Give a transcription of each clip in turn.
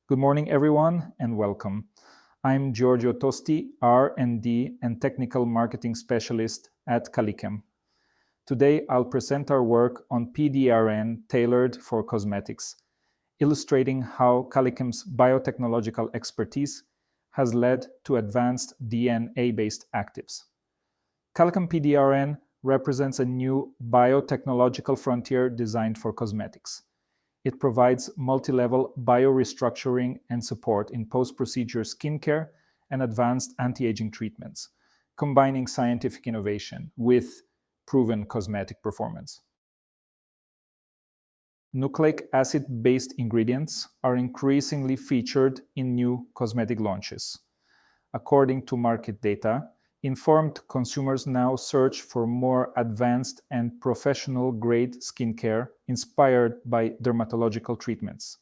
Good morning, everyone, and welcome. I'm Giorgio Tosti, R&D and Technical Marketing Specialist at Kalichem. Today, I'll present our work on PDRN tailored for cosmetics, illustrating how Kalichem's biotechnological expertise has led to advanced DNA-based actives. Kalichem PDRN represents a new biotechnological frontier designed for cosmetics. It provides multi-level biorestructuring and support in post-procedure skincare and advanced anti-aging treatments, combining scientific innovation with proven cosmetic performance. Nucleic acid-based ingredients are increasingly featured in new cosmetic launches. According to market data, informed consumers now search for more advanced and professional-grade skincare inspired by dermatological treatments.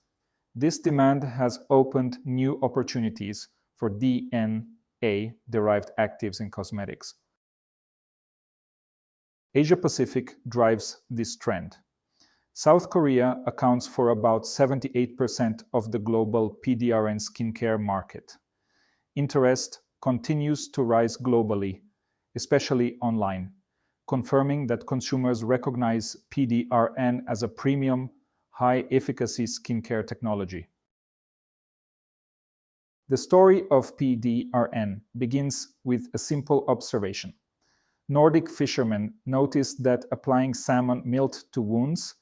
This demand has opened new opportunities for DNA-derived actives in cosmetics. Asia-Pacific drives this trend. South Korea accounts for about 78% of the global PDRN skincare market. Interest continues to rise globally, especially online, confirming that consumers recognize PDRN as a premium, high-efficacy skincare technology. The story of PDRN begins with a simple observation. Nordic fishermen noticed that applying salmon milt to wounds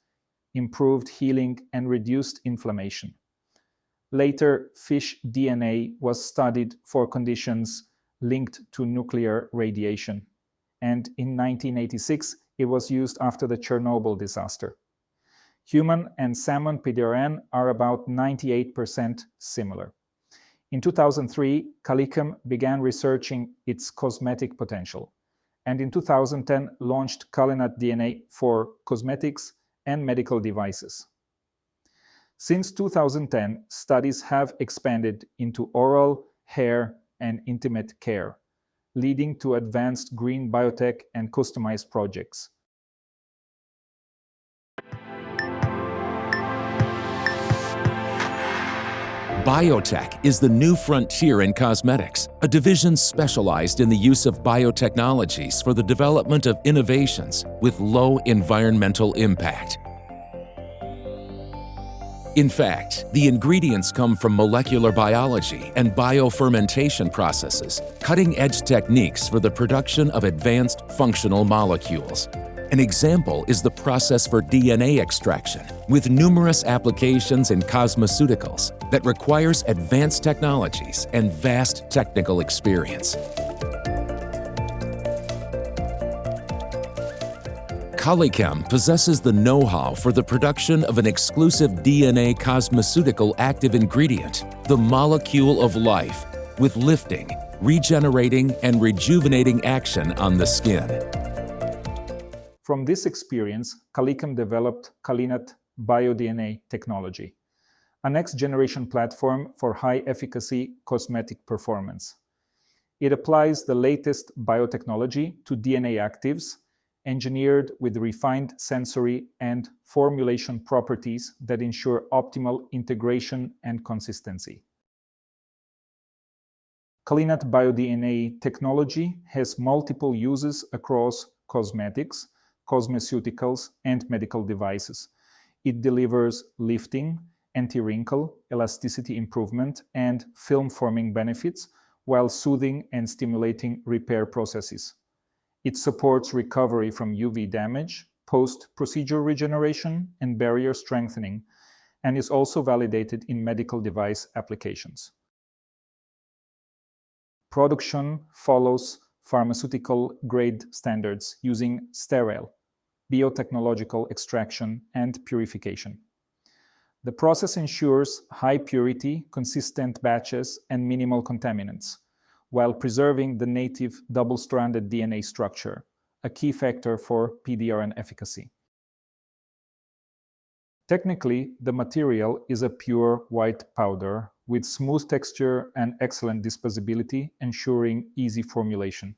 improved healing and reduced inflammation. Later, fish DNA was studied for conditions linked to nuclear radiation, and in 1986, it was used after the Chernobyl disaster. Human and salmon PDRN are about 98% similar. In 2003, Kalichem began researching its cosmetic potential, and in 2010 launched Kalinat DNA for cosmetics and medical devices. Since 2010, studies have expanded into oral, hair, and intimate care, leading to advanced green biotech and customized projects. Biotech is the new frontier in cosmetics, a division specialized in the use of biotechnologies for the development of innovations with low environmental impact. In fact, the ingredients come from molecular biology and biofermentation processes, cutting-edge techniques for the production of advanced functional molecules. An example is the process for DNA extraction, with numerous applications in cosmeceuticals that requires advanced technologies and vast technical experience. Kalichem possesses the know-how for the production of an exclusive DNA cosmeceutical active ingredient, the molecule of life, with lifting, regenerating, and rejuvenating action on the skin. From this experience, Kalichem developed Kalinat BioDNA technology, a next-generation platform for high-efficacy cosmetic performance. It applies the latest biotechnology to DNA actives, engineered with refined sensory and formulation properties that ensure optimal integration and consistency. Kalinat BioDNA technology has multiple uses across cosmetics, cosmeceuticals, and medical devices. It delivers lifting, anti-wrinkle, elasticity improvement, and film-forming benefits while soothing and stimulating repair processes. It supports recovery from UV damage, post-procedure regeneration, and barrier strengthening, and is also validated in medical device applications. Production follows pharmaceutical-grade standards using sterile, biotechnological extraction and purification. The process ensures high purity, consistent batches, and minimal contaminants, while preserving the native double-stranded DNA structure, a key factor for PDRN efficacy. Technically, the material is a pure white powder with smooth texture and excellent disposability, ensuring easy formulation.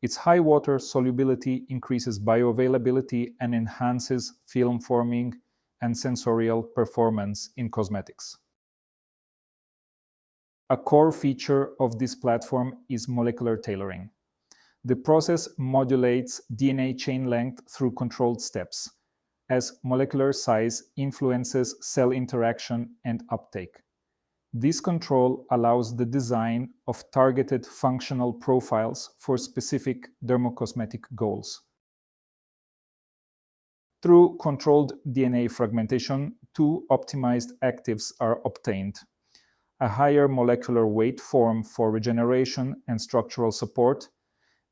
Its high water solubility increases bioavailability and enhances film forming and sensorial performance in cosmetics. A core feature of this platform is molecular tailoring. The process modulates DNA chain length through controlled steps, as molecular size influences cell interaction and uptake. This control allows the design of targeted functional profiles for specific dermocosmetic goals. Through controlled DNA fragmentation, two optimized actives are obtained: a higher molecular weight form for regeneration and structural support,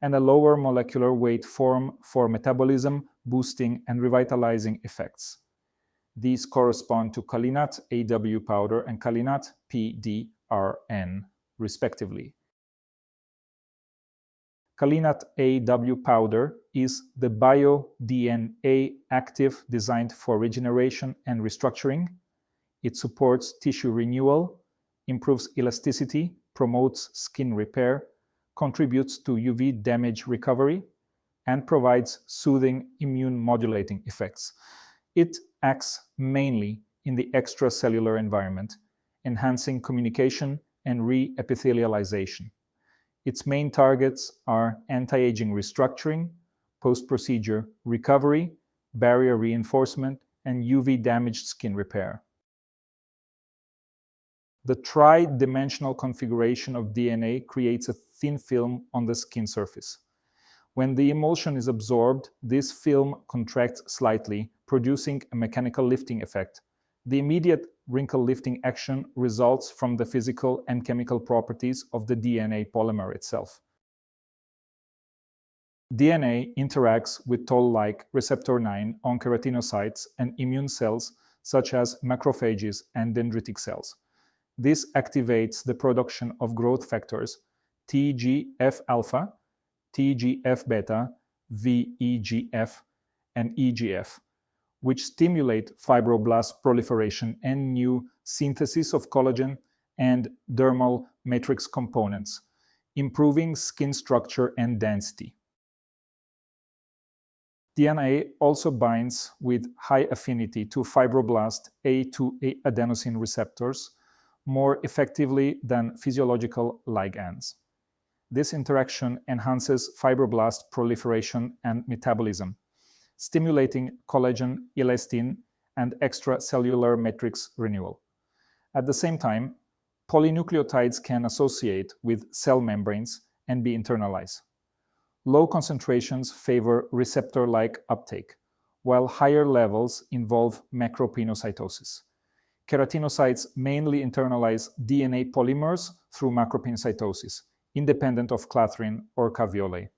and a lower molecular weight form for metabolism, boosting, and revitalizing effects. These correspond to Kalichem AW powder and Kalichem PDRN, respectively. Kalichem AW powder is the bio-DNA active designed for regeneration and restructuring. It supports tissue renewal, improves elasticity, promotes skin repair, contributes to UV damage recovery, and provides soothing immune modulating effects. It acts mainly in the extracellular environment, enhancing communication and re-epithelialization. Its main targets are anti-aging restructuring, post-procedure recovery, barrier reinforcement, and UV-damaged skin repair. The tri-dimensional configuration of DNA creates a thin film on the skin surface. When the emulsion is absorbed, this film contracts slightly, producing a mechanical lifting effect. The immediate wrinkle lifting action results from the physical and chemical properties of the DNA polymer itself. DNA interacts with toll-like receptor 9 on keratinocytes and immune cells such as macrophages and dendritic cells. This activates the production of growth factors TGF-alpha, TGF-beta, VEGF, and EGF, which stimulate fibroblast proliferation and new synthesis of collagen and dermal matrix components, improving skin structure and density. DNA also binds with high affinity to fibroblast A2 adenosine receptors more effectively than physiological ligands. This interaction enhances fibroblast proliferation and metabolism, stimulating collagen, elastin, and extracellular matrix renewal. At the same time, polynucleotides can associate with cell membranes and be internalized. Low concentrations favor receptor-like uptake, while higher levels involve macropinocytosis. Keratinocytes mainly internalize DNA polymers through macropinocytosis, independent of clathrin or caveolae.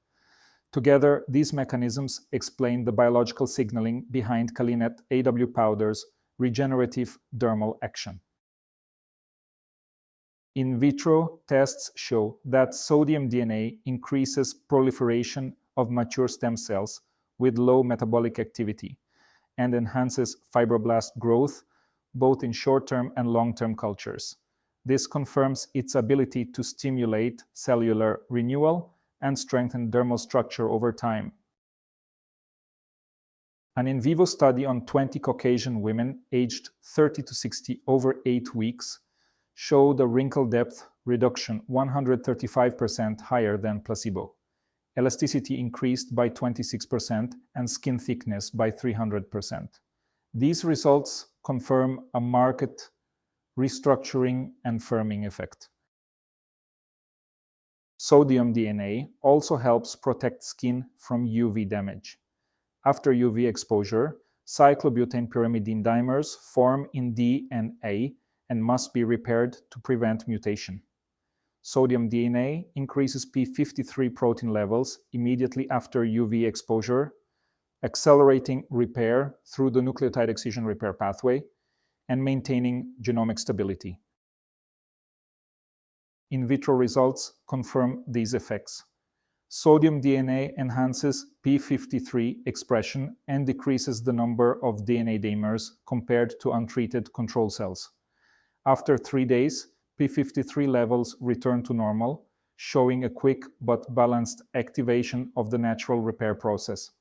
Together, these mechanisms explain the biological signaling behind Kalichem AW powder's regenerative dermal action. In vitro tests show that sodium DNA increases proliferation of mature stem cells with low metabolic activity and enhances fibroblast growth both in short-term and long-term cultures. This confirms its ability to stimulate cellular renewal and strengthen dermal structure over time. An in vivo study on 20 Caucasian women aged 30 to 60 over 8 weeks showed a wrinkle depth reduction 135% higher than placebo. Elasticity increased by 26% and skin thickness by 300%. These results confirm a marked restructuring and firming effect. Sodium DNA also helps protect skin from UV damage. After UV exposure, cyclobutane pyrimidine dimers form in DNA and must be repaired to prevent mutation. Sodium DNA increases p53 protein levels immediately after UV exposure, accelerating repair through the nucleotide excision repair pathway and maintaining genomic stability. In vitro results confirm these effects. Sodium DNA enhances p53 expression and decreases the number of DNA dimers compared to untreated control cells. After 3 days, p53 levels return to normal, showing a quick but balanced activation of the natural repair process.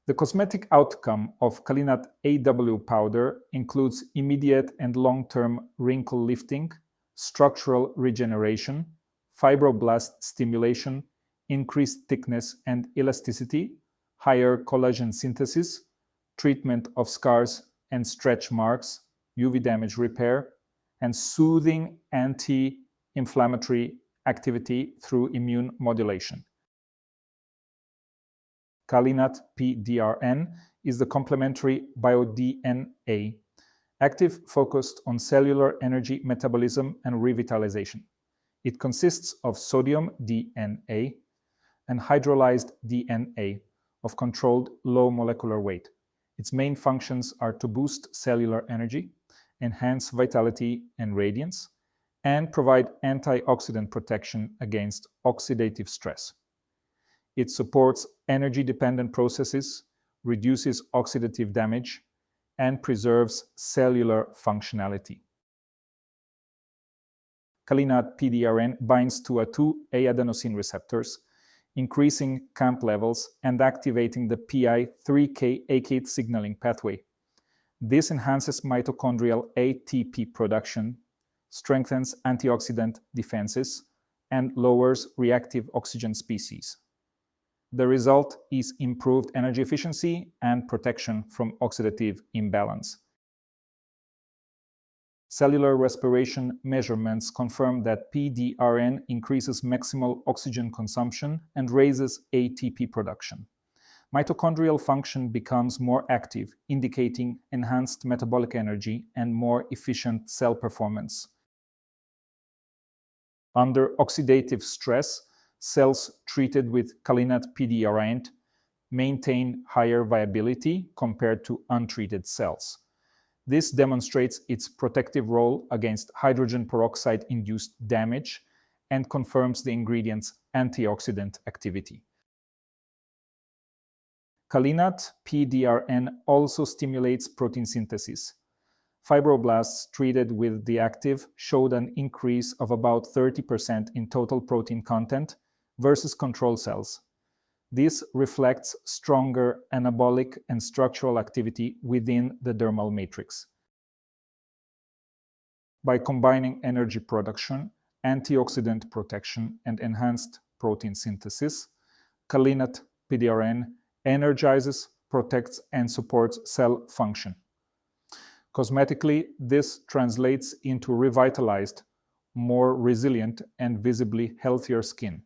The cosmetic outcome of Kalinat AW powder includes immediate and long-term wrinkle lifting, structural regeneration, fibroblast stimulation, increased thickness and elasticity, higher collagen synthesis, treatment of scars and stretch marks, UV damage repair, and soothing anti-inflammatory activity through immune modulation. Kalinat PDRN is the complementary bio-DNA, active focused on cellular energy metabolism and revitalization. It consists of sodium DNA and hydrolyzed DNA of controlled low molecular weight. Its main functions are to boost cellular energy, enhance vitality and radiance, and provide antioxidant protection against oxidative stress. It supports energy-dependent processes, reduces oxidative damage, and preserves cellular functionality. Kalinat PDRN binds to 2-adenosine receptors, increasing CAMP levels and activating the PI3K-AKT signaling pathway. This enhances mitochondrial ATP production, strengthens antioxidant defenses, and lowers reactive oxygen species. The result is improved energy efficiency and protection from oxidative imbalance. Cellular respiration measurements confirm that PDRN increases maximal oxygen consumption and raises ATP production. Mitochondrial function becomes more active, indicating enhanced metabolic energy and more efficient cell performance. Under oxidative stress, cells treated with Kalinat PDRN maintain higher viability compared to untreated cells. This demonstrates its protective role against hydrogen peroxide-induced damage and confirms the ingredient's antioxidant activity. Kalinat PDRN also stimulates protein synthesis. Fibroblasts treated with the active showed an increase of about 30% in total protein content versus control cells. This reflects stronger anabolic and structural activity within the dermal matrix. By combining energy production, antioxidant protection, and enhanced protein synthesis, Kalinat PDRN energizes, protects, and supports cell function. Cosmetically, this translates into revitalized, more resilient, and visibly healthier skin.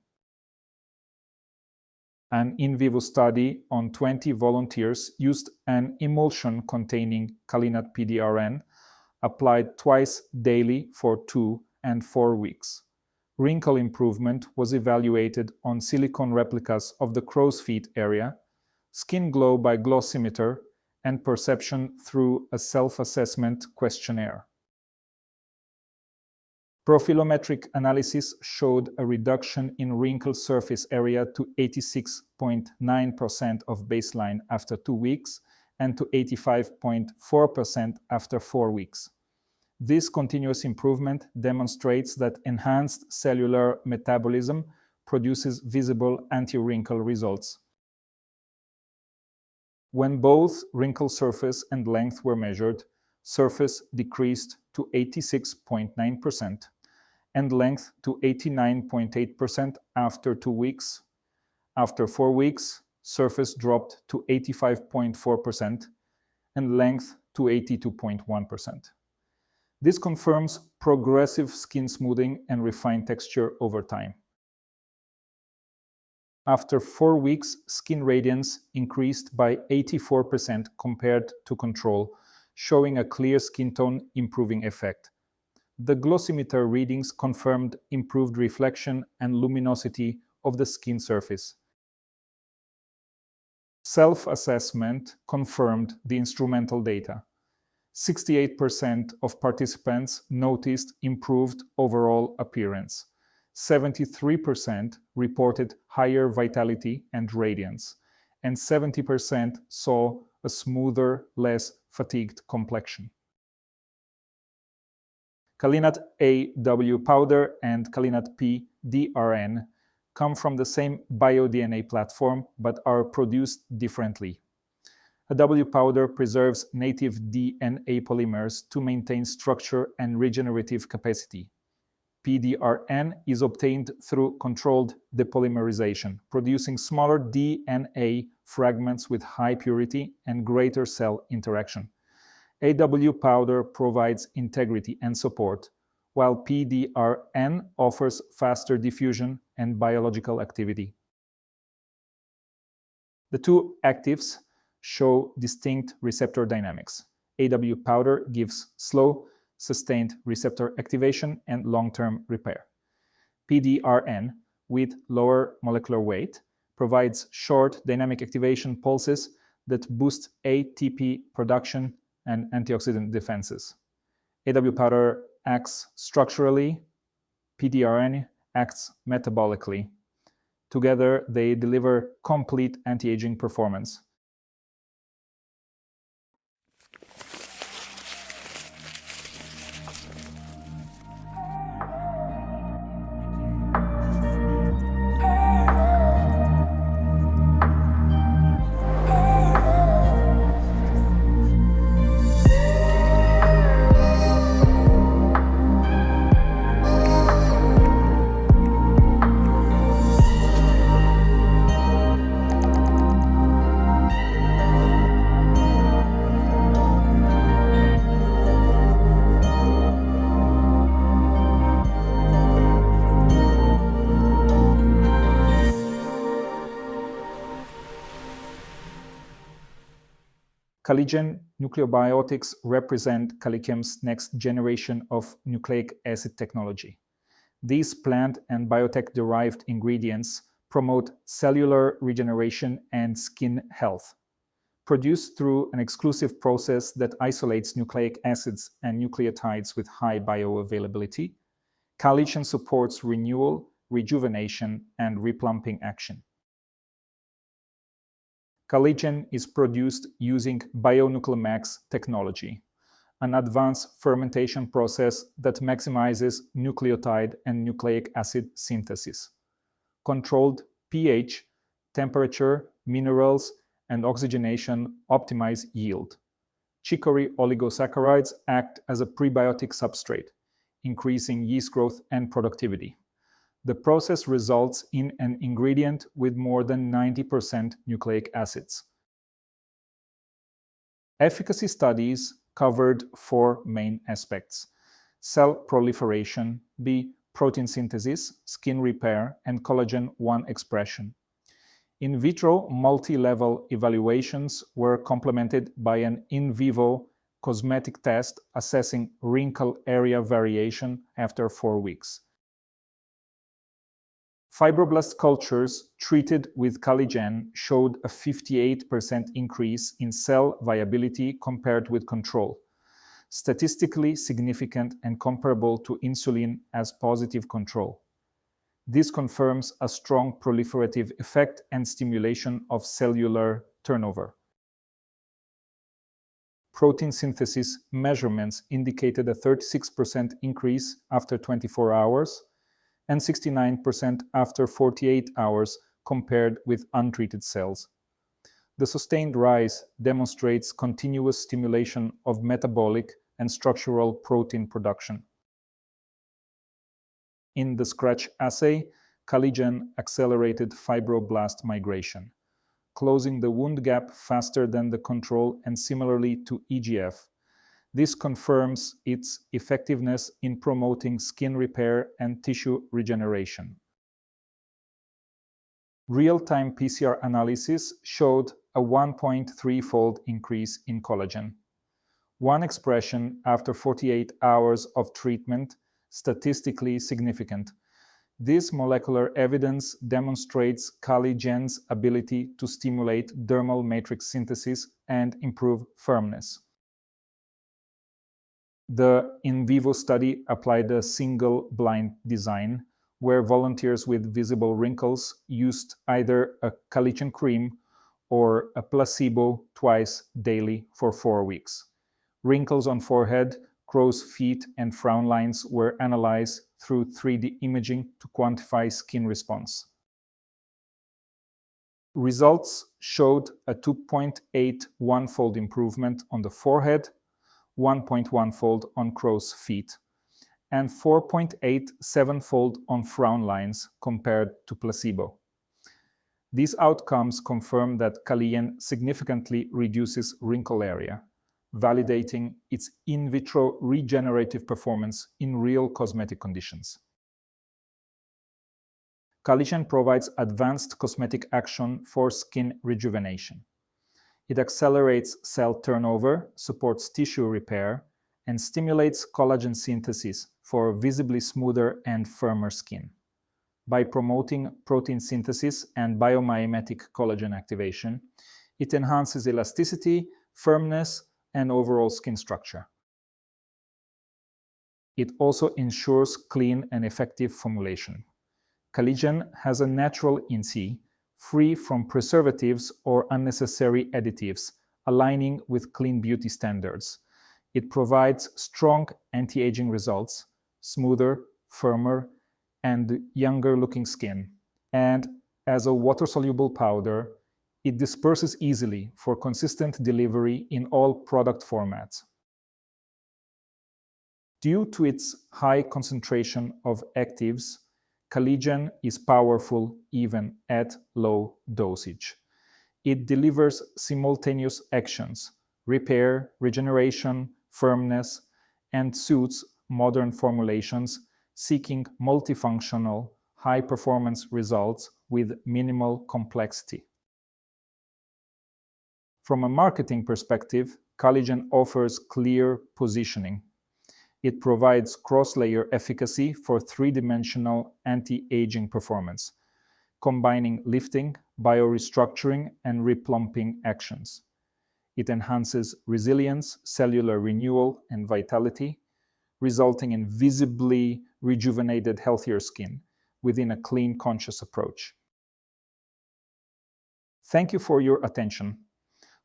An in vivo study on 20 volunteers used an emulsion containing Kalinat PDRN applied twice daily for 2 and 4 weeks. Wrinkle improvement was evaluated on silicone replicas of the crow's feet area, skin glow by glossimeter, and perception through a self-assessment questionnaire. Profilometric analysis showed a reduction in wrinkle surface area to 86.9% of baseline after 2 weeks and to 85.4% after 4 weeks. This continuous improvement demonstrates that enhanced cellular metabolism produces visible anti-wrinkle results. When both wrinkle surface and length were measured, surface decreased to 86.9% and length to 89.8% after 2 weeks. After 4 weeks, surface dropped to 85.4% and length to 82.1%. This confirms progressive skin smoothing and refined texture over time. After 4 weeks, skin radiance increased by 84% compared to control, showing a clear skin tone improving effect. The glossimeter readings confirmed improved reflection and luminosity of the skin surface. Self-assessment confirmed the instrumental data. 68% of participants noticed improved overall appearance. 73% reported higher vitality and radiance, and 70% saw a smoother, less fatigued complexion. Kalinat AW powder and Kalinat PDRN come from the same BioDNA platform but are produced differently. A W powder preserves native DNA polymers to maintain structure and regenerative capacity. PDRN is obtained through controlled depolymerization, producing smaller DNA fragments with high purity and greater cell interaction. AW powder provides integrity and support, while PDRN offers faster diffusion and biological activity. The two actives show distinct receptor dynamics. AW powder gives slow, sustained receptor activation and long-term repair. PDRN, with lower molecular weight, provides short dynamic activation pulses that boost ATP production and antioxidant defenses. AW powder acts structurally, PDRN acts metabolically. Together, they deliver complete anti-aging performance. Kalichem nucleobiotics represent Kalichem's next generation of nucleic acid technology. These plant and biotech-derived ingredients promote cellular regeneration and skin health. Produced through an exclusive process that isolates nucleic acids and nucleotides with high bioavailability, Kalichem supports renewal, rejuvenation, and replumping action. Kalichem is produced using BioNucleMax technology, an advanced fermentation process that maximizes nucleotide and nucleic acid synthesis. Controlled pH, temperature, minerals, and oxygenation optimize yield. Chicory oligosaccharides act as a prebiotic substrate, increasing yeast growth and productivity. The process results in an ingredient with more than 90% nucleic acids. Efficacy studies covered four main aspects: cell proliferation, B, protein synthesis, skin repair, and collagen 1 expression. In vitro multi-level evaluations were complemented by an in vivo cosmetic test assessing wrinkle area variation after 4 weeks. Fibroblast cultures treated with Kalichem showed a 58% increase in cell viability compared with control, statistically significant and comparable to insulin as positive control. This confirms a strong proliferative effect and stimulation of cellular turnover. Protein synthesis measurements indicated a 36% increase after 24 hours, and 69% after 48 hours compared with untreated cells. The sustained rise demonstrates continuous stimulation of metabolic and structural protein production. In the Scratch assay, Kalichem accelerated fibroblast migration, closing the wound gap faster than the control and similarly to EGF. This confirms its effectiveness in promoting skin repair and tissue regeneration. Real-time PCR analysis showed a 1.3-fold increase in collagen. 1 expression after 48 hours of treatment, statistically significant. This molecular evidence demonstrates Kalichem's ability to stimulate dermal matrix synthesis and improve firmness. The in vivo study applied a single-blind design where volunteers with visible wrinkles used either a Kalichem cream or a placebo twice daily for 4 weeks. Wrinkles on forehead, crow's feet, and frown lines were analyzed through 3D imaging to quantify skin response. Results showed a 2.81-fold improvement on the forehead, 1.1-fold on crow's feet, and 4.87-fold on frown lines compared to placebo. These outcomes confirm that Kalichem significantly reduces wrinkle area, validating its in vitro regenerative performance in real cosmetic conditions. Kalichem provides advanced cosmetic action for skin rejuvenation. It accelerates cell turnover, supports tissue repair, and stimulates collagen synthesis for visibly smoother and firmer skin. By promoting protein synthesis and biomimetic collagen activation, it enhances elasticity, firmness, and overall skin structure. It also ensures clean and effective formulation. Kalichem has a natural INC, free from preservatives or unnecessary additives, aligning with clean beauty standards. It provides strong anti-aging results, smoother, firmer, and younger-looking skin. And as a water-soluble powder, it disperses easily for consistent delivery in all product formats. Due to its high concentration of actives, Kalichem is powerful even at low dosage. It delivers simultaneous actions: repair, regeneration, firmness, and suits modern formulations seeking multifunctional, high-performance results with minimal complexity. From a marketing perspective, Kalichem offers clear positioning. It provides cross-layer efficacy for three-dimensional anti-aging performance, combining lifting, biorestructuring, and replumping actions. It enhances resilience, cellular renewal, and vitality, resulting in visibly rejuvenated, healthier skin within a clean, conscious approach. Thank you for your attention.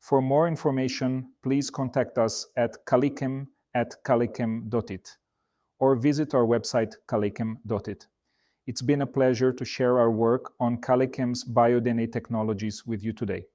For more information, please contact us at kalichem@kalichem.it or visit our website kalichem.it. It's been a pleasure to share our work on Kalichem's BioDNA technologies with you today.